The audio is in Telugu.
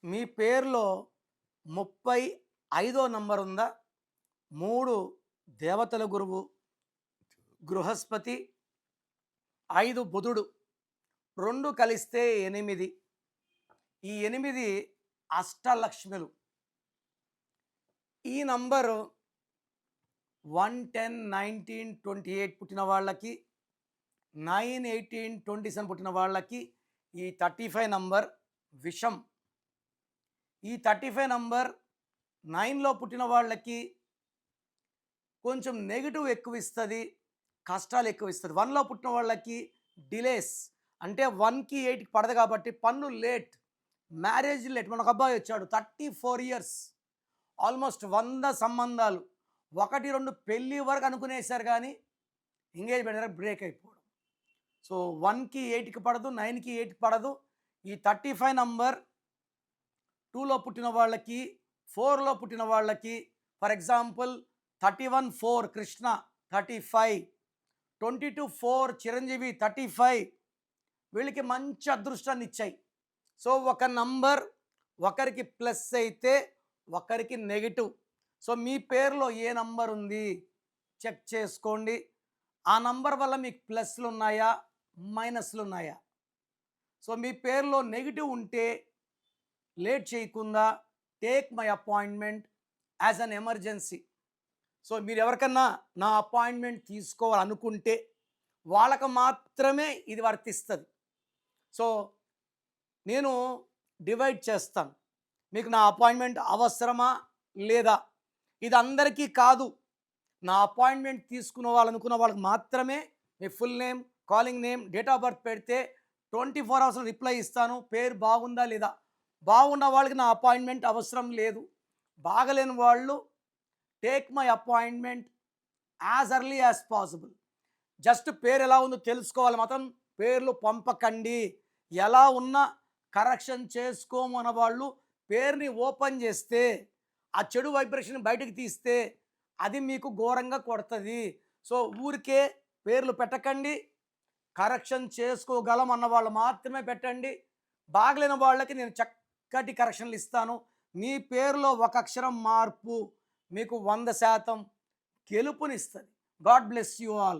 మీ పేరులో 35 నంబర్ ఉందా? 3 దేవతల గురువు, బృహస్పతి, 5 బుధుడు, 2 కలిస్తే 8. ఈ 8 అష్టలక్ష్ములు. ఈ నంబరు 1, 10, 19, 28 పుట్టిన వాళ్ళకి, 9, 18, 27 పుట్టిన వాళ్ళకి ఈ 35 నంబర్ విషం. ఈ 35 నంబర్ 9లో పుట్టిన వాళ్ళకి కొంచెం నెగెటివ్ ఎక్కువ ఇస్తుంది, కష్టాలు ఎక్కువ ఇస్తుంది. 1లో పుట్టిన వాళ్ళకి డిలేస్, అంటే 1కి 8కి పడదు కాబట్టి పనులు లేట్, మ్యారేజ్ లేట్. మన ఒక అబ్బాయి వచ్చాడు 34 ఇయర్స్, ఆల్మోస్ట్ 100 సంబంధాలు, 1, 2 పెళ్ళి వరకు అనుకునేసారు కానీ ఎంగేజ్మెంట్ దగ్గర బ్రేక్ అయిపోవడం. సో 1కి 8కి పడదు, 9కి 8కి పడదు. ఈ 35 నంబర్ 2లో పుట్టిన వాళ్ళకి, 4లో పుట్టిన వాళ్ళకి, ఫర్ ఎగ్జాంపుల్ 31, 4 కృష్ణ 35, 22, 4 చిరంజీవి 35, వీళ్ళకి మంచి అదృష్టాన్ని ఇచ్చాయి. సో ఒక నంబర్ ఒకరికి ప్లస్ అయితే ఒకరికి నెగిటివ్. సో మీ పేరులో ఏ నంబర్ ఉంది చెక్ చేసుకోండి. ఆ నంబర్ వల్ల మీకు ప్లస్లు ఉన్నాయా, మైనస్లు ఉన్నాయా? సో మీ పేరులో నెగిటివ్ ఉంటే లేట్ చేయకుండా take my appointment as an emergency. So మీరు ఎవరికన్నా నా అపాయింట్మెంట్ తీసుకోవాలనుకుంటే వాళ్ళకు మాత్రమే ఇది వర్తిస్తుంది. సో నేను డివైడ్ చేస్తాను, మీకు నా అపాయింట్మెంట్ అవసరమా లేదా. ఇది అందరికీ కాదు, నా అపాయింట్మెంట్ తీసుకున్న వాళ్ళకి మాత్రమే మీ full name, calling name, date of birth పెడితే 24 అవర్స్ రిప్లై ఇస్తాను. పేరు బాగుందా లేదా. బాగున్న వాళ్ళకి నా అపాయింట్మెంట్ అవసరం లేదు. బాగలేని వాళ్ళు take my appointment as early as possible. Just పేరు ఎలా ఉందో తెలుసుకోవాలి, మాత్రం పేర్లు పంపకండి. ఎలా ఉన్నా కరెక్షన్ చేసుకోమన్న వాళ్ళు పేరుని ఓపెన్ చేస్తే, ఆ చెడు వైబ్రేషన్ బయటకు తీస్తే అది మీకు ఘోరంగా కొడుతుంది. సో ఊరికే పేర్లు పెట్టకండి, కరెక్షన్ చేసుకోగలం అన్న వాళ్ళు మాత్రమే పెట్టండి. బాగలేని వాళ్ళకి నేను చక్కటి కరెక్షన్లు ఇస్తాను. మీ పేరులో ఒక అక్షరం మార్పు మీకు 100% గెలుపునిస్తుంది. God bless you all.